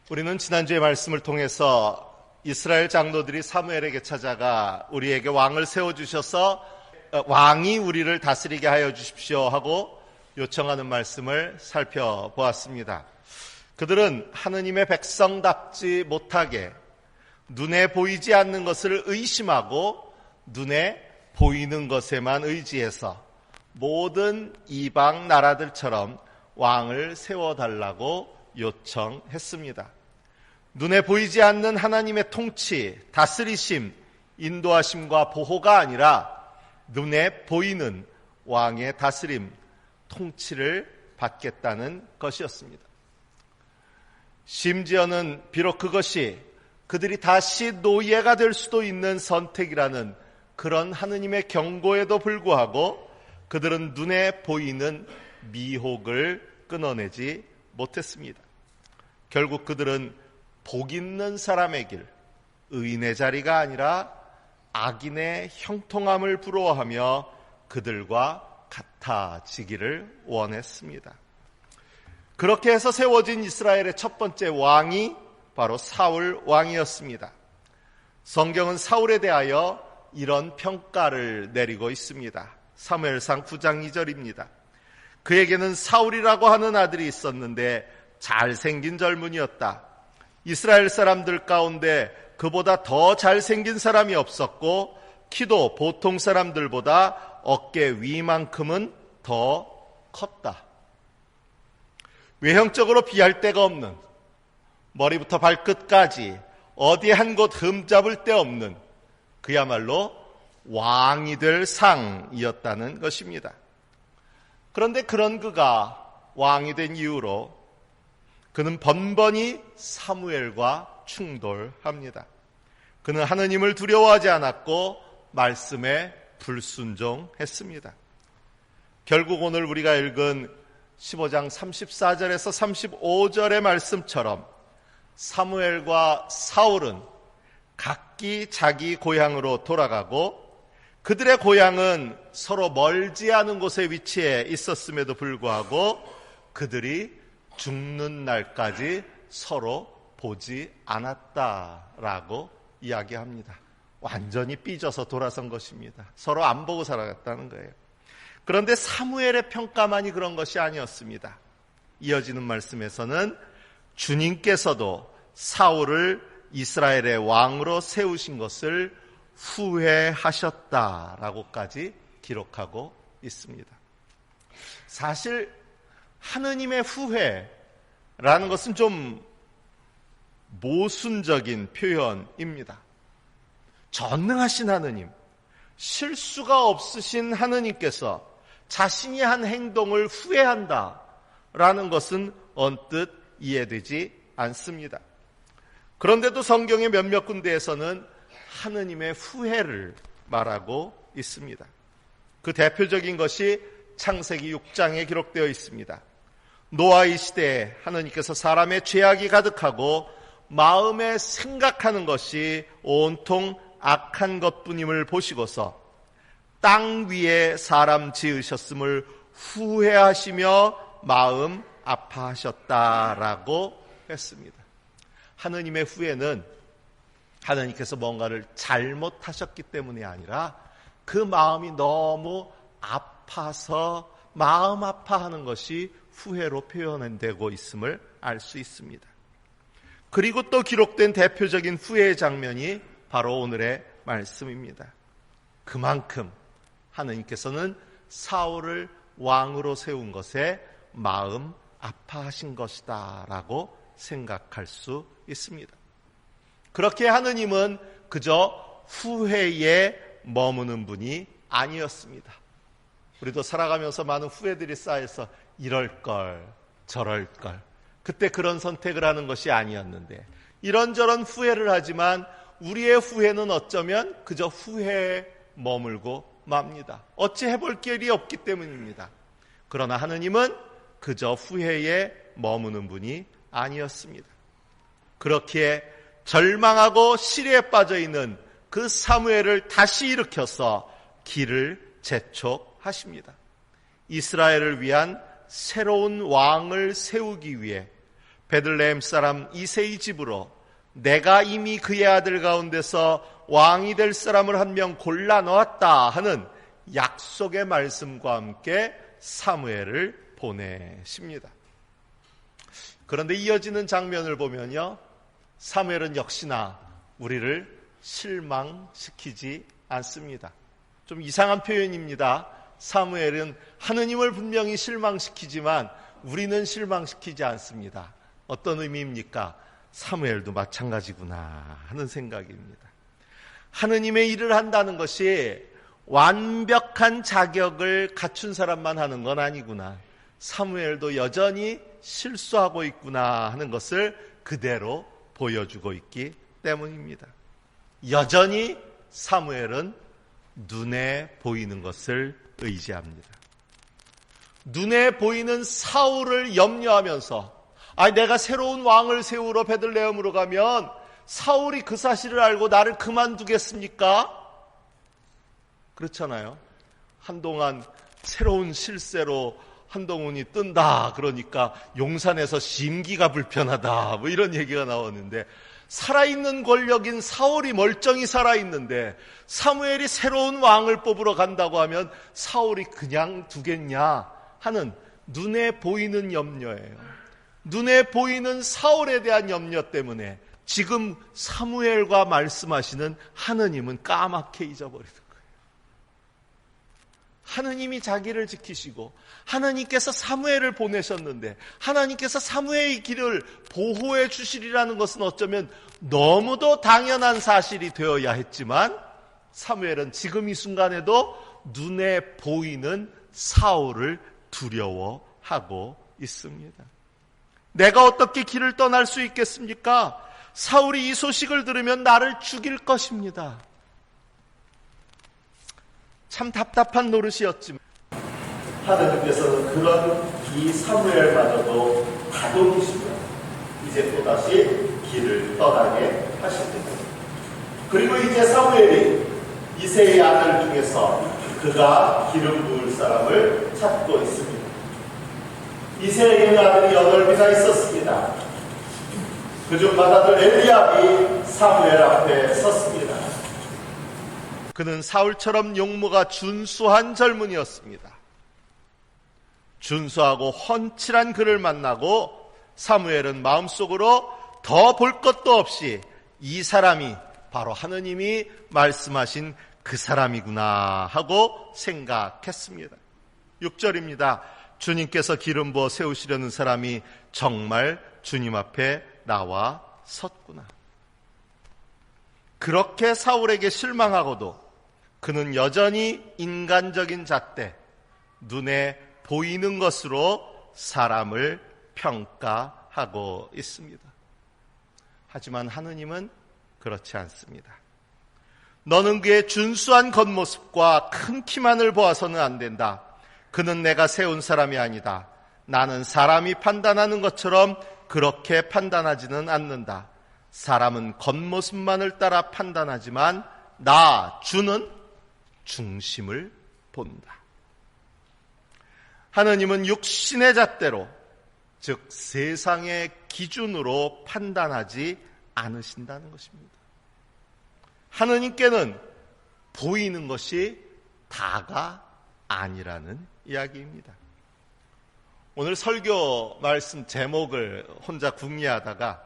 우리는 지난주의 말씀을 통해서 이스라엘 장로들이 사무엘에게 찾아가 우리에게 왕을 세워주셔서 왕이 우리를 다스리게 하여 주십시오 하고 요청하는 말씀을 살펴보았습니다. 그들은 하느님의 백성답지 못하게 눈에 보이지 않는 것을 의심하고 눈에 보이는 것에만 의지해서 모든 이방 나라들처럼 왕을 세워달라고 요청했습니다. 눈에 보이지 않는 하나님의 통치, 다스리심, 인도하심과 보호가 아니라 눈에 보이는 왕의 다스림, 통치를 받겠다는 것이었습니다. 심지어는 비록 그것이 그들이 다시 노예가 될 수도 있는 선택이라는 그런 하느님의 경고에도 불구하고 그들은 눈에 보이는 미혹을 끊어내지 못했습니다. 결국 그들은 복 있는 사람의 길, 의인의 자리가 아니라 악인의 형통함을 부러워하며 그들과 같아지기를 원했습니다. 그렇게 해서 세워진 이스라엘의 첫 번째 왕이 바로 사울 왕이었습니다. 성경은 사울에 대하여 이런 평가를 내리고 있습니다. 사무엘상 9장 2절입니다. 그에게는 사울이라고 하는 아들이 있었는데 잘생긴 젊은이였다. 이스라엘 사람들 가운데 그보다 더 잘생긴 사람이 없었고 키도 보통 사람들보다 어깨 위만큼은 더 컸다. 외형적으로 비할 데가 없는, 머리부터 발끝까지 어디 한 곳 흠잡을 데 없는 그야말로 왕이 될 상이었다는 것입니다. 그런데 그런 그가 왕이 된 이후로 그는 번번이 사무엘과 충돌합니다. 그는 하느님을 두려워하지 않았고 말씀에 불순종했습니다. 결국 오늘 우리가 읽은 15장 34절에서 35절의 말씀처럼 사무엘과 사울은 각기 자기 고향으로 돌아가고 그들의 고향은 서로 멀지 않은 곳에 위치해 있었음에도 불구하고 그들이 죽는 날까지 서로 보지 않았다라고 이야기합니다. 완전히 삐져서 돌아선 것입니다. 서로 안 보고 살아갔다는 거예요. 그런데 사무엘의 평가만이 그런 것이 아니었습니다. 이어지는 말씀에서는 주님께서도 사울을 이스라엘의 왕으로 세우신 것을 후회하셨다라고까지 기록하고 있습니다. 사실 하느님의 후회라는 것은 좀 모순적인 표현입니다. 전능하신 하느님, 실수가 없으신 하느님께서 자신이 한 행동을 후회한다라는 것은 언뜻 이해되지 않습니다. 그런데도 성경의 몇몇 군데에서는 하느님의 후회를 말하고 있습니다. 그 대표적인 것이 창세기 6장에 기록되어 있습니다. 노아의 시대에 하느님께서 사람의 죄악이 가득하고 마음에 생각하는 것이 온통 악한 것뿐임을 보시고서 땅 위에 사람 지으셨음을 후회하시며 마음 아파하셨다라고 했습니다. 하느님의 후회는 하느님께서 뭔가를 잘못하셨기 때문이 아니라 그 마음이 너무 아파서 마음 아파하는 것이 후회로 표현되고 있음을 알 수 있습니다. 그리고 또 기록된 대표적인 후회의 장면이 바로 오늘의 말씀입니다. 그만큼 하느님께서는 사울을 왕으로 세운 것에 마음 아파하신 것이다 라고 생각할 수 있습니다. 그렇게 하느님은 그저 후회에 머무는 분이 아니었습니다. 우리도 살아가면서 많은 후회들이 쌓여서 이럴걸 저럴걸 그때 그런 선택을 하는 것이 아니었는데 이런저런 후회를 하지만 우리의 후회는 어쩌면 그저 후회에 머물고 맙니다. 어찌 해볼 길이 없기 때문입니다. 그러나 하느님은 그저 후회에 머무는 분이 아니었습니다. 그렇게 절망하고 시리에 빠져있는 그 사무엘을 다시 일으켜서 길을 재촉하십니다. 이스라엘을 위한 새로운 왕을 세우기 위해 베들레헴 사람 이새의 집으로 내가 이미 그의 아들 가운데서 왕이 될 사람을 한 명 골라 넣었다 하는 약속의 말씀과 함께 사무엘을 보내십니다. 그런데 이어지는 장면을 보면요, 사무엘은 역시나 우리를 실망시키지 않습니다. 좀 이상한 표현입니다. 사무엘은 하느님을 분명히 실망시키지만 우리는 실망시키지 않습니다. 어떤 의미입니까? 사무엘도 마찬가지구나 하는 생각입니다. 하느님의 일을 한다는 것이 완벽한 자격을 갖춘 사람만 하는 건 아니구나, 사무엘도 여전히 실수하고 있구나 하는 것을 그대로 보여주고 있기 때문입니다. 여전히 사무엘은 눈에 보이는 것을 의지합니다. 눈에 보이는 사울을 염려하면서 내가 새로운 왕을 세우러 베들레헴으로 가면 사울이 그 사실을 알고 나를 그만두겠습니까? 그렇잖아요. 한동안 새로운 실세로 한동훈이 뜬다 그러니까 용산에서 심기가 불편하다 뭐 이런 얘기가 나오는데, 살아있는 권력인 사울이 멀쩡히 살아있는데 사무엘이 새로운 왕을 뽑으러 간다고 하면 사울이 그냥 두겠냐 하는 눈에 보이는 염려예요. 눈에 보이는 사울에 대한 염려 때문에 지금 사무엘과 말씀하시는 하느님은 까맣게 잊어버리는 거예요. 하느님이 자기를 지키시고 하느님께서 사무엘을 보내셨는데 하나님께서 사무엘의 길을 보호해 주시리라는 것은 어쩌면 너무도 당연한 사실이 되어야 했지만, 사무엘은 지금 이 순간에도 눈에 보이는 사울을 두려워하고 있습니다. 내가 어떻게 길을 떠날 수 있겠습니까? 사울이 이 소식을 들으면 나를 죽일 것입니다. 참 답답한 노릇이었지만 하느님께서는 그런 이 사무엘마저도 다독이시며 이제 또다시 길을 떠나게 하십니다. 그리고 이제 사무엘이 이새의 아들 중에서 그가 기름 부을 사람을 찾고 있습니다. 이새에게는 아들이 8이나 있었습니다. 그중 맏아들 엘리압이 사무엘 앞에 섰습니다. 그는 사울처럼 용모가 준수한 젊은이였습니다. 준수하고 훤칠한 그를 만나고 사무엘은 마음속으로 더 볼 것도 없이 이 사람이 바로 하느님이 말씀하신 그 사람이구나 하고 생각했습니다. 6절입니다. 주님께서 기름 부어 세우시려는 사람이 정말 주님 앞에 나와 섰구나. 그렇게 사울에게 실망하고도 그는 여전히 인간적인 잣대, 눈에 보이는 것으로 사람을 평가하고 있습니다. 하지만 하느님은 그렇지 않습니다. 너는 그의 준수한 겉모습과 큰 키만을 보아서는 안 된다. 그는 내가 세운 사람이 아니다. 나는 사람이 판단하는 것처럼 그렇게 판단하지는 않는다. 사람은 겉모습만을 따라 판단하지만 나 주는 중심을 본다. 하느님은 육신의 잣대로, 즉 세상의 기준으로 판단하지 않으신다는 것입니다. 하느님께는 보이는 것이 다가 아니라는 이야기입니다. 오늘 설교 말씀 제목을 혼자 궁리하다가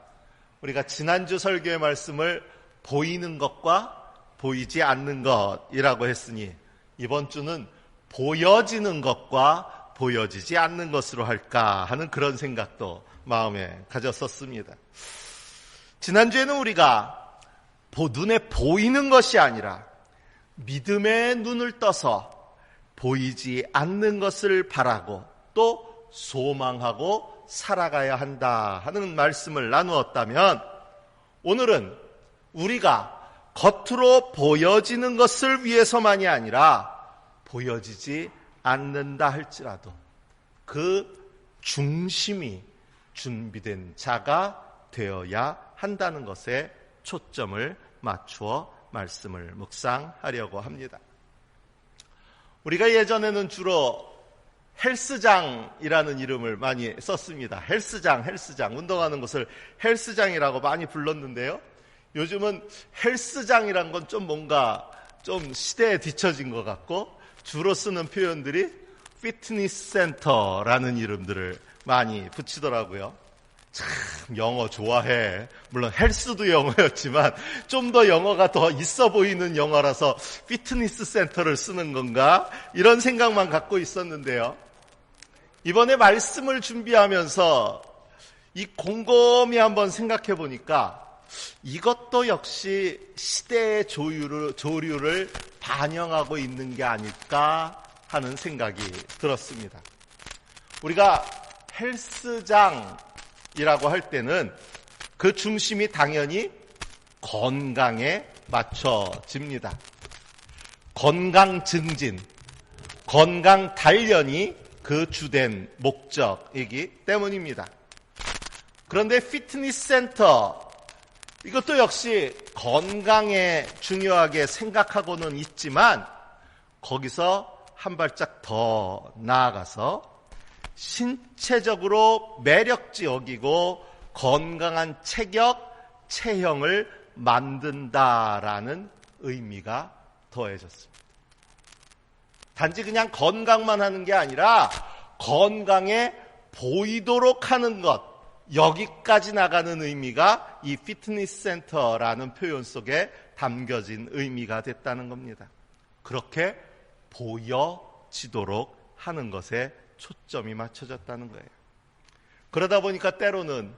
우리가 지난주 설교의 말씀을 보이는 것과 보이지 않는 것이라고 했으니 이번 주는 보여지는 것과 보여지지 않는 것으로 할까 하는 그런 생각도 마음에 가졌었습니다. 지난주에는 우리가 눈에 보이는 것이 아니라 믿음의 눈을 떠서 보이지 않는 것을 바라고 또 소망하고 살아가야 한다 하는 말씀을 나누었다면, 오늘은 우리가 겉으로 보여지는 것을 위해서만이 아니라 보여지지 않는다 할지라도 그 중심이 준비된 자가 되어야 한다는 것에 초점을 맞추어 말씀을 묵상하려고 합니다. 우리가 예전에는 주로 헬스장이라는 이름을 많이 썼습니다. 헬스장. 운동하는 곳을 헬스장이라고 많이 불렀는데요. 요즘은 헬스장이란 건 좀 뭔가 좀 시대에 뒤처진 것 같고, 주로 쓰는 표현들이 피트니스 센터라는 이름들을 많이 붙이더라고요. 참 영어 좋아해. 물론 헬스도 영어였지만 좀 더 영어가 더 있어 보이는 영어라서 피트니스 센터를 쓰는 건가? 이런 생각만 갖고 있었는데요. 이번에 말씀을 준비하면서 이 곰곰이 한번 생각해 보니까 이것도 역시 시대의 조류를 반영하고 있는 게 아닐까 하는 생각이 들었습니다. 우리가 헬스장이라고 할 때는 그 중심이 당연히 건강에 맞춰집니다. 건강 증진, 건강 단련이 그 주된 목적이기 때문입니다. 그런데 피트니스 센터, 이것도 역시 건강에 중요하게 생각하고는 있지만 거기서 한 발짝 더 나아가서 신체적으로 매력적이고 건강한 체형을 만든다라는 의미가 더해졌습니다. 단지 그냥 건강만 하는 게 아니라 건강해 보이도록 하는 것, 여기까지 나가는 의미가 이 피트니스 센터라는 표현 속에 담겨진 의미가 됐다는 겁니다. 그렇게 보여지도록 하는 것에 초점이 맞춰졌다는 거예요. 그러다 보니까 때로는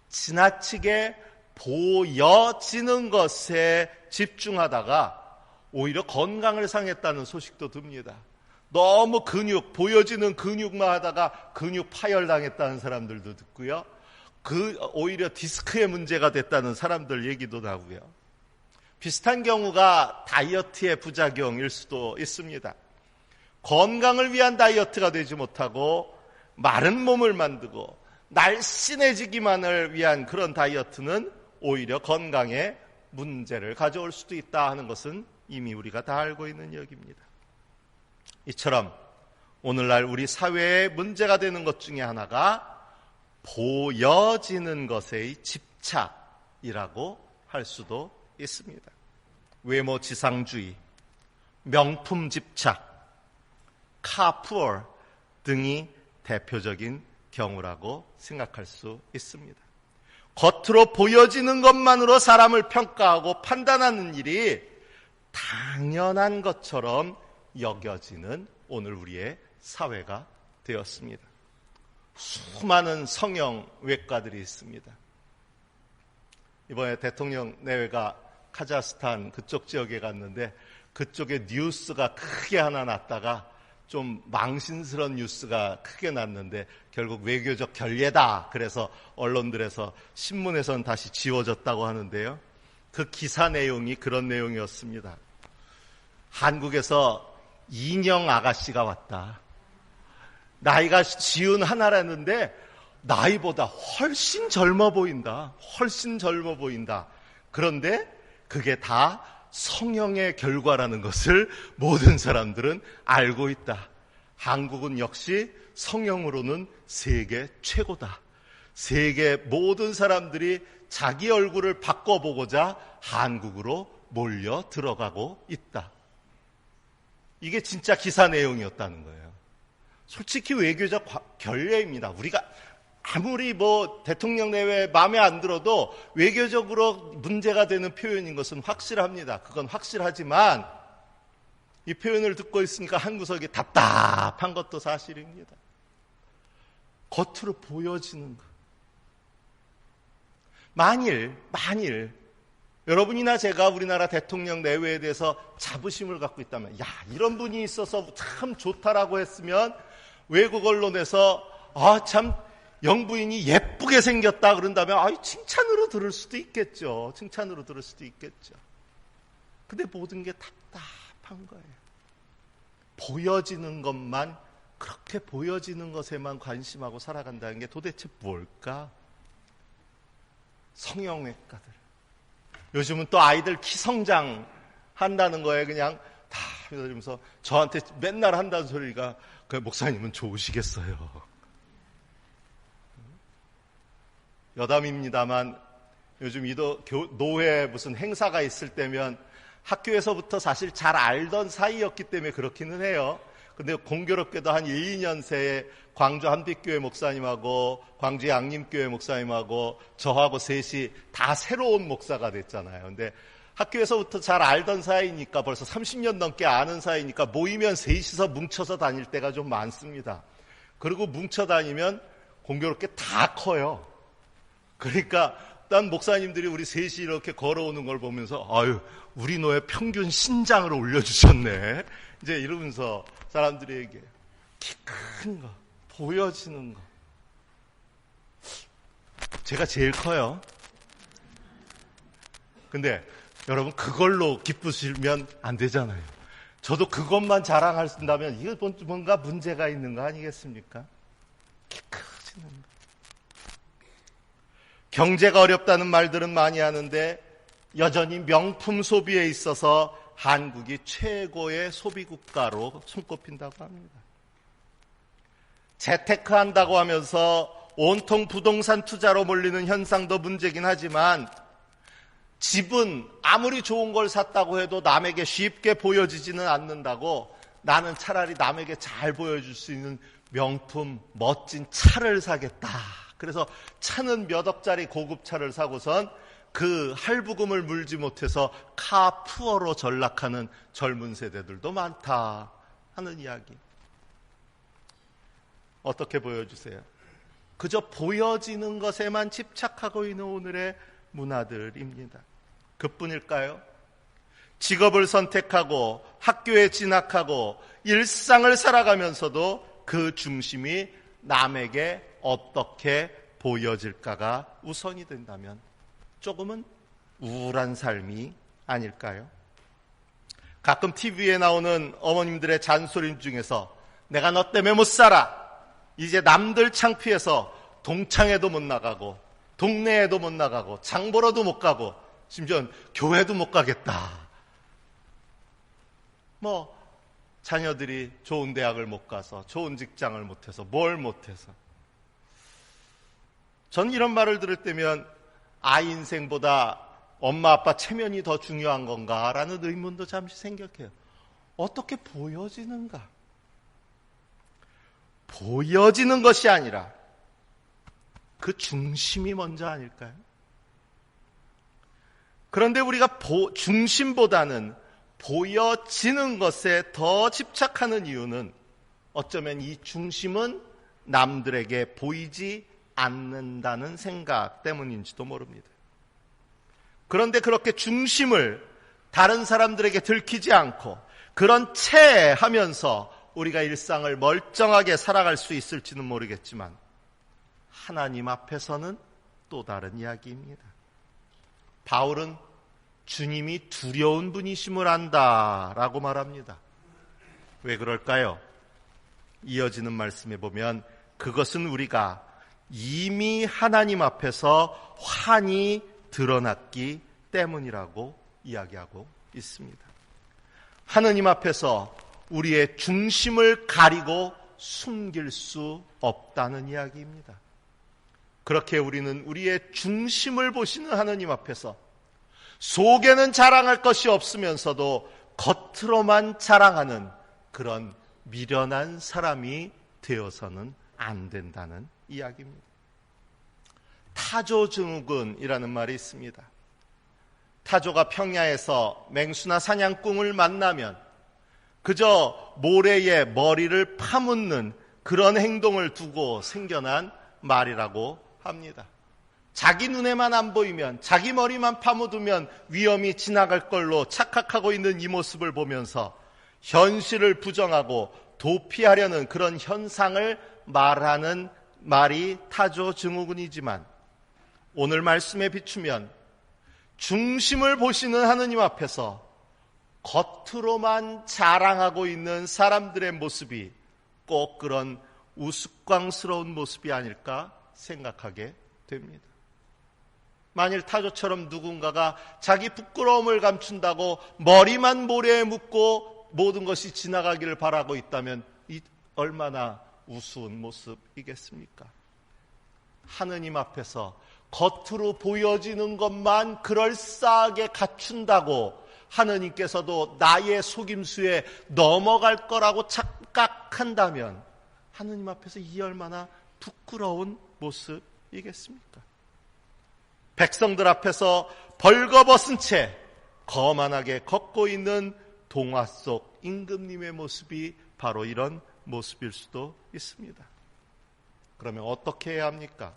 지나치게 보여지는 것에 집중하다가 오히려 건강을 상했다는 소식도 듭니다. 너무 보여지는 근육만 하다가 근육 파열당했다는 사람들도 듣고요. 오히려 디스크의 문제가 됐다는 사람들 얘기도 나고요. 비슷한 경우가 다이어트의 부작용일 수도 있습니다. 건강을 위한 다이어트가 되지 못하고 마른 몸을 만들고 날씬해지기만을 위한 그런 다이어트는 오히려 건강에 문제를 가져올 수도 있다 하는 것은 이미 우리가 다 알고 있는 이야기입니다. 이처럼 오늘날 우리 사회에 문제가 되는 것 중에 하나가 보여지는 것의 집착이라고 할 수도 있습니다. 외모 지상주의, 명품 집착, 카푸어 등이 대표적인 경우라고 생각할 수 있습니다. 겉으로 보여지는 것만으로 사람을 평가하고 판단하는 일이 당연한 것처럼 여겨지는 오늘 우리의 사회가 되었습니다. 수많은 성형외과들이 있습니다. 이번에 대통령 내외가 카자흐스탄 그쪽 지역에 갔는데 그쪽에 뉴스가 크게 하나 났다가 좀 망신스러운 뉴스가 크게 났는데 결국 외교적 결례다. 그래서 언론들에서 신문에서는 다시 지워졌다고 하는데요. 그 기사 내용이 그런 내용이었습니다. 한국에서 인형 아가씨가 왔다. 나이가 지은 하나라는데 나이보다 훨씬 젊어 보인다. 그런데 그게 다 성형의 결과라는 것을 모든 사람들은 알고 있다. 한국은 역시 성형으로는 세계 최고다. 세계 모든 사람들이 자기 얼굴을 바꿔보고자 한국으로 몰려 들어가고 있다. 이게 진짜 기사 내용이었다는 거예요. 솔직히 외교적 결례입니다. 우리가 아무리 대통령 내외 마음에 안 들어도 외교적으로 문제가 되는 표현인 것은 확실합니다. 그건 확실하지만 이 표현을 듣고 있으니까 한 구석이 답답한 것도 사실입니다. 겉으로 보여지는 것. 만일 여러분이나 제가 우리나라 대통령 내외에 대해서 자부심을 갖고 있다면 이런 분이 있어서 참 좋다라고 했으면 외국 언론에서 참 영부인이 예쁘게 생겼다 그런다면 칭찬으로 들을 수도 있겠죠. 근데 모든 게 답답한 거예요. 보여지는 것만, 그렇게 보여지는 것에만 관심하고 살아간다는 게 도대체 뭘까? 성형외과들. 요즘은 또 아이들 키 성장 한다는 거에 그냥 다 이러면서 저한테 맨날 한다는 소리가 그 목사님은 좋으시겠어요. 여담입니다만 요즘 노회 무슨 행사가 있을 때면 학교에서부터 사실 잘 알던 사이였기 때문에 그렇기는 해요. 근데 공교롭게도 한 1, 2년 새에 광주 한빛교회 목사님하고 광주 양림교회 목사님하고 저하고 셋이 다 새로운 목사가 됐잖아요. 근데 학교에서부터 잘 알던 사이니까 벌써 30년 넘게 아는 사이니까 모이면 셋이서 뭉쳐서 다닐 때가 좀 많습니다. 그리고 뭉쳐 다니면 공교롭게 다 커요. 그러니까 딴 목사님들이 우리 셋이 이렇게 걸어오는 걸 보면서 아유 우리 노예 평균 신장을 올려주셨네. 이제 이러면서 사람들이 얘기해요. 키 큰 거, 보여지는 거. 제가 제일 커요. 근데 여러분 그걸로 기쁘시면 안 되잖아요. 저도 그것만 자랑한다면 이거 뭔가 문제가 있는 거 아니겠습니까? 키 커지는 거. 경제가 어렵다는 말들은 많이 하는데 여전히 명품 소비에 있어서 한국이 최고의 소비국가로 손꼽힌다고 합니다. 재테크한다고 하면서 온통 부동산 투자로 몰리는 현상도 문제긴 하지만 집은 아무리 좋은 걸 샀다고 해도 남에게 쉽게 보여지지는 않는다고 나는 차라리 남에게 잘 보여줄 수 있는 명품 멋진 차를 사겠다. 그래서 차는 몇 억짜리 고급차를 사고선 그 할부금을 물지 못해서 카푸어로 전락하는 젊은 세대들도 많다 하는 이야기. 어떻게 보여주세요? 그저 보여지는 것에만 집착하고 있는 오늘의 문화들입니다. 그뿐일까요? 직업을 선택하고 학교에 진학하고 일상을 살아가면서도 그 중심이 남에게 어떻게 보여질까가 우선이 된다면 조금은 우울한 삶이 아닐까요? 가끔 TV에 나오는 어머님들의 잔소리 중에서 내가 너 때문에 못 살아. 이제 남들 창피해서 동창회도 못 나가고 동네에도 못 나가고 장 보러도 못 가고 심지어 교회도 못 가겠다. 자녀들이 좋은 대학을 못 가서 좋은 직장을 못해서 뭘 못해서 전 이런 말을 들을 때면 아이 인생보다 엄마 아빠 체면이 더 중요한 건가라는 의문도 잠시 생각해요. 어떻게 보여지는가? 보여지는 것이 아니라 그 중심이 먼저 아닐까요? 그런데 우리가 중심보다는 보여지는 것에 더 집착하는 이유는 어쩌면 이 중심은 남들에게 보이지 않는다는 생각 때문인지도 모릅니다. 그런데 그렇게 중심을 다른 사람들에게 들키지 않고 그런 채 하면서 우리가 일상을 멀쩡하게 살아갈 수 있을지는 모르겠지만 하나님 앞에서는 또 다른 이야기입니다. 바울은 주님이 두려운 분이심을 안다라고 말합니다. 왜 그럴까요? 이어지는 말씀에 보면 그것은 우리가 이미 하나님 앞에서 환히 드러났기 때문이라고 이야기하고 있습니다. 하나님 앞에서 우리의 중심을 가리고 숨길 수 없다는 이야기입니다. 그렇게 우리는 우리의 중심을 보시는 하나님 앞에서 속에는 자랑할 것이 없으면서도 겉으로만 자랑하는 그런 미련한 사람이 되어서는 안 된다는 이야기입니다. 타조증후군이라는 말이 있습니다. 타조가 평야에서 맹수나 사냥꾼을 만나면 그저 모래에 머리를 파묻는 그런 행동을 두고 생겨난 말이라고 합니다. 자기 눈에만 안 보이면 자기 머리만 파묻으면 위험이 지나갈 걸로 착각하고 있는 이 모습을 보면서 현실을 부정하고 도피하려는 그런 현상을 말하는 말이 타조증후군이지만 오늘 말씀에 비추면 중심을 보시는 하느님 앞에서 겉으로만 자랑하고 있는 사람들의 모습이 꼭 그런 우스꽝스러운 모습이 아닐까 생각하게 됩니다. 만일 타조처럼 누군가가 자기 부끄러움을 감춘다고 머리만 모래에 묻고 모든 것이 지나가기를 바라고 있다면 얼마나 우스운 모습이겠습니까? 하느님 앞에서 겉으로 보여지는 것만 그럴싸하게 갖춘다고 하느님께서도 나의 속임수에 넘어갈 거라고 착각한다면 하느님 앞에서 이 얼마나 부끄러운 모습이겠습니까? 백성들 앞에서 벌거벗은 채 거만하게 걷고 있는 동화 속 임금님의 모습이 바로 이런 모습일 수도 있습니다. 그러면 어떻게 해야 합니까?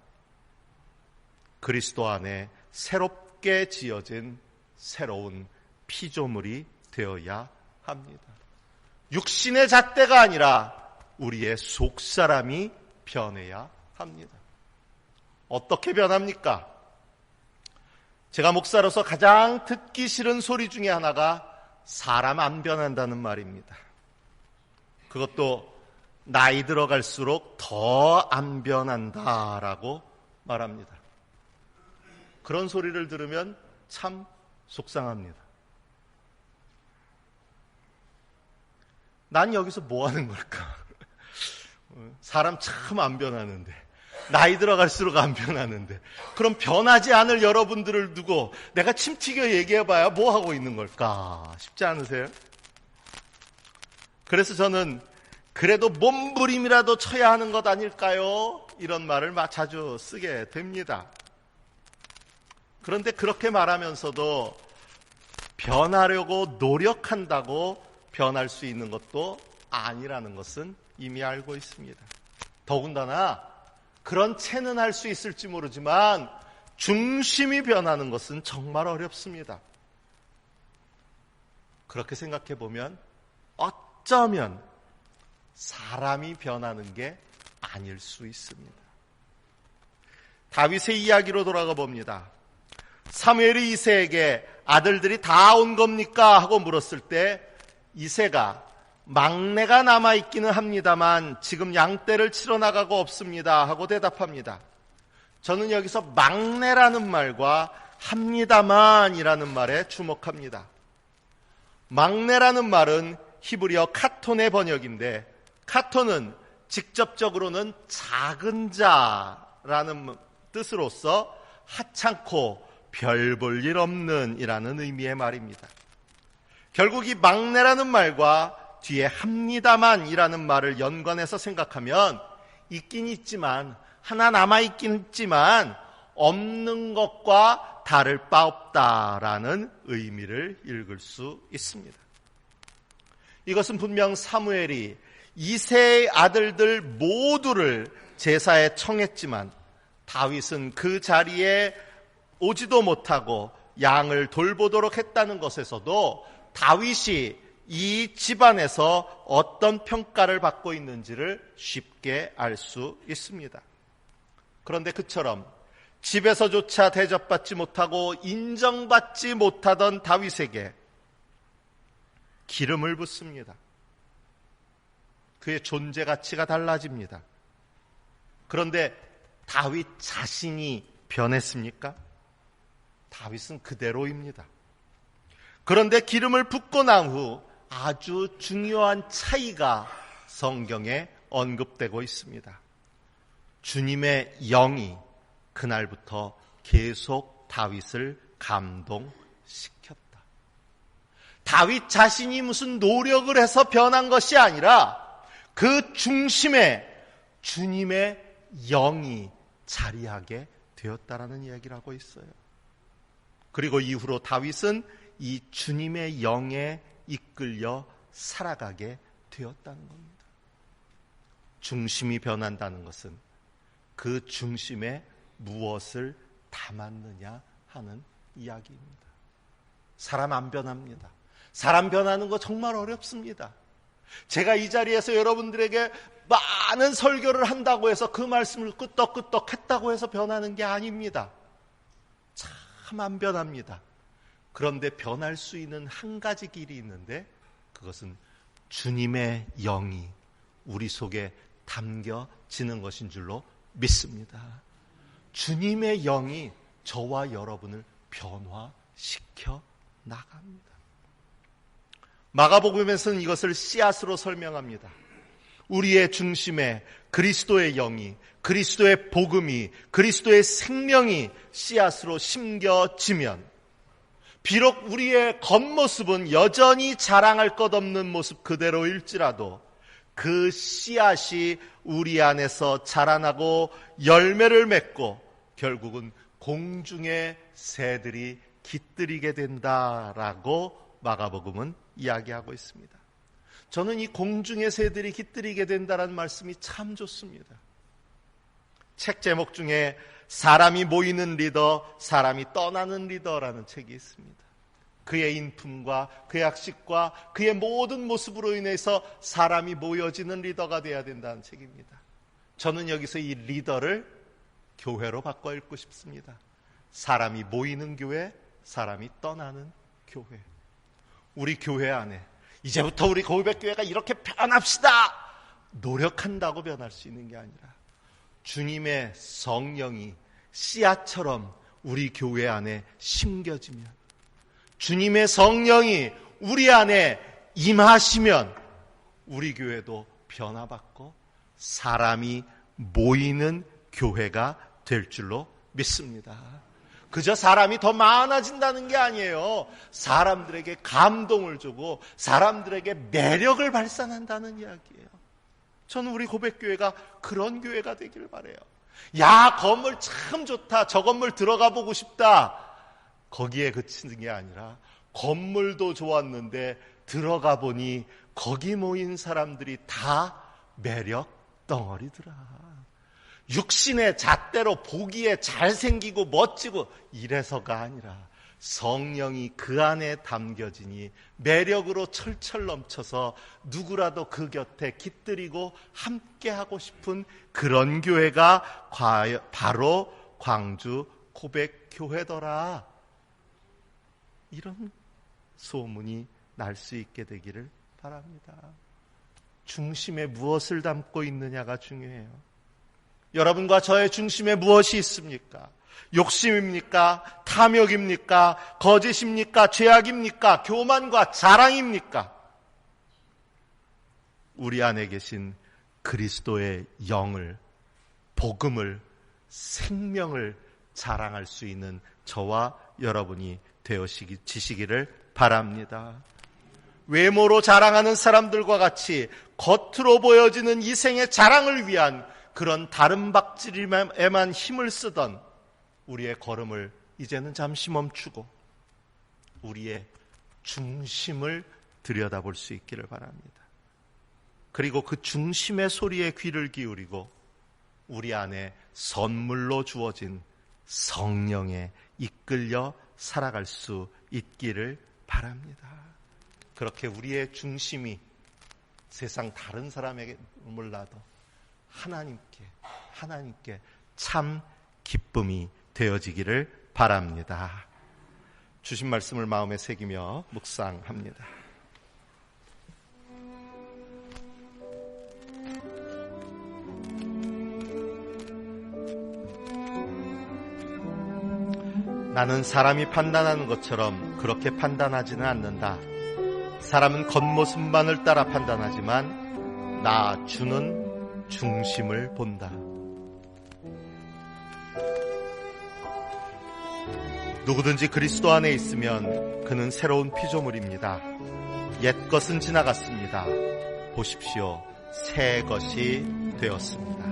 그리스도 안에 새롭게 지어진 새로운 피조물이 되어야 합니다. 육신의 잣대가 아니라 우리의 속사람이 변해야 합니다. 어떻게 변합니까? 제가 목사로서 가장 듣기 싫은 소리 중에 하나가 사람 안 변한다는 말입니다. 그것도 나이 들어갈수록 더 안 변한다라고 말합니다. 그런 소리를 들으면 참 속상합니다. 난 여기서 뭐 하는 걸까? 사람 참 안 변하는데, 나이 들어갈수록 안 변하는데, 그럼 변하지 않을 여러분들을 두고 내가 침 튀겨 얘기해봐야 뭐 하고 있는 걸까 싶지 않으세요? 그래서 저는 그래도 몸부림이라도 쳐야 하는 것 아닐까요? 이런 말을 자주 쓰게 됩니다. 그런데 그렇게 말하면서도 변하려고 노력한다고 변할 수 있는 것도 아니라는 것은 이미 알고 있습니다. 더군다나 그런 채는 할 수 있을지 모르지만 중심이 변하는 것은 정말 어렵습니다. 그렇게 생각해 보면 어쩌면 사람이 변하는 게 아닐 수 있습니다. 다윗의 이야기로 돌아가 봅니다. 사무엘이 이새에게 아들들이 다 온 겁니까? 하고 물었을 때 이새가 막내가 남아있기는 합니다만 지금 양떼를 치러 나가고 없습니다 하고 대답합니다. 저는 여기서 막내라는 말과 합니다만이라는 말에 주목합니다. 막내라는 말은 히브리어 카톤의 번역인데, 카톤은 직접적으로는 작은 자라는 뜻으로서 하찮고 별 볼 일 없는 이라는 의미의 말입니다. 결국 이 막내라는 말과 뒤에 합니다만 이라는 말을 연관해서 생각하면 있긴 있지만, 하나 남아있긴 있지만 없는 것과 다를 바 없다라는 의미를 읽을 수 있습니다. 이것은 분명 사무엘이 이새의 아들들 모두를 제사에 청했지만 다윗은 그 자리에 오지도 못하고 양을 돌보도록 했다는 것에서도 다윗이 이 집안에서 어떤 평가를 받고 있는지를 쉽게 알 수 있습니다. 그런데 그처럼 집에서조차 대접받지 못하고 인정받지 못하던 다윗에게 기름을 붓습니다. 그의 존재 가치가 달라집니다. 그런데 다윗 자신이 변했습니까? 다윗은 그대로입니다. 그런데 기름을 붓고 난 후 아주 중요한 차이가 성경에 언급되고 있습니다. 주님의 영이 그날부터 계속 다윗을 감동시켰다. 다윗 자신이 무슨 노력을 해서 변한 것이 아니라 그 중심에 주님의 영이 자리하게 되었다라는 이야기를 하고 있어요. 그리고 이후로 다윗은 이 주님의 영에 이끌려 살아가게 되었다는 겁니다. 중심이 변한다는 것은 그 중심에 무엇을 담았느냐 하는 이야기입니다. 사람 안 변합니다. 사람 변하는 거 정말 어렵습니다. 제가 이 자리에서 여러분들에게 많은 설교를 한다고 해서 그 말씀을 끄떡끄떡 했다고 해서 변하는 게 아닙니다. 참 안 변합니다. 그런데 변할 수 있는 한 가지 길이 있는데 그것은 주님의 영이 우리 속에 담겨지는 것인 줄로 믿습니다. 주님의 영이 저와 여러분을 변화시켜 나갑니다. 마가복음에서는 이것을 씨앗으로 설명합니다. 우리의 중심에 그리스도의 영이, 그리스도의 복음이, 그리스도의 생명이 씨앗으로 심겨지면 비록 우리의 겉모습은 여전히 자랑할 것 없는 모습 그대로일지라도 그 씨앗이 우리 안에서 자라나고 열매를 맺고 결국은 공중의 새들이 깃들이게 된다라고 마가복음은 이야기하고 있습니다. 저는 이 공중의 새들이 깃들이게 된다는 말씀이 참 좋습니다. 책 제목 중에 사람이 모이는 리더, 사람이 떠나는 리더라는 책이 있습니다. 그의 인품과 그의 학식과 그의 모든 모습으로 인해서 사람이 모여지는 리더가 되어야 된다는 책입니다. 저는 여기서 이 리더를 교회로 바꿔 읽고 싶습니다. 사람이 모이는 교회, 사람이 떠나는 교회. 우리 교회 안에 이제부터 우리 고백교회가 이렇게 변합시다! 노력한다고 변할 수 있는 게 아니라 주님의 성령이 씨앗처럼 우리 교회 안에 심겨지면, 주님의 성령이 우리 안에 임하시면 우리 교회도 변화받고 사람이 모이는 교회가 될 줄로 믿습니다. 그저 사람이 더 많아진다는 게 아니에요. 사람들에게 감동을 주고 사람들에게 매력을 발산한다는 이야기예요. 저는 우리 고백교회가 그런 교회가 되길 바라요. 야, 건물 참 좋다. 저 건물 들어가 보고 싶다. 거기에 그치는 게 아니라 건물도 좋았는데 들어가 보니 거기 모인 사람들이 다 매력 덩어리더라. 육신의 잣대로 보기에 잘생기고 멋지고 이래서가 아니라 성령이 그 안에 담겨지니 매력으로 철철 넘쳐서 누구라도 그 곁에 깃들이고 함께하고 싶은 그런 교회가 바로 광주 고백교회더라. 이런 소문이 날 수 있게 되기를 바랍니다. 중심에 무엇을 담고 있느냐가 중요해요. 여러분과 저의 중심에 무엇이 있습니까? 욕심입니까? 탐욕입니까? 거짓입니까? 죄악입니까? 교만과 자랑입니까? 우리 안에 계신 그리스도의 영을, 복음을, 생명을 자랑할 수 있는 저와 여러분이 되어지시기를 바랍니다. 외모로 자랑하는 사람들과 같이 겉으로 보여지는 이생의 자랑을 위한 그런 다른 박질에만 힘을 쓰던 우리의 걸음을 이제는 잠시 멈추고 우리의 중심을 들여다볼 수 있기를 바랍니다. 그리고 그 중심의 소리에 귀를 기울이고 우리 안에 선물로 주어진 성령에 이끌려 살아갈 수 있기를 바랍니다. 그렇게 우리의 중심이 세상 다른 사람에게 몰라도 하나님께 참 기쁨이 되어지기를 바랍니다. 주신 말씀을 마음에 새기며 묵상합니다. 나는 사람이 판단하는 것처럼 그렇게 판단하지는 않는다. 사람은 겉모습만을 따라 판단하지만 나 주는 중심을 본다. 누구든지 그리스도 안에 있으면 그는 새로운 피조물입니다. 옛 것은 지나갔습니다. 보십시오, 새 것이 되었습니다.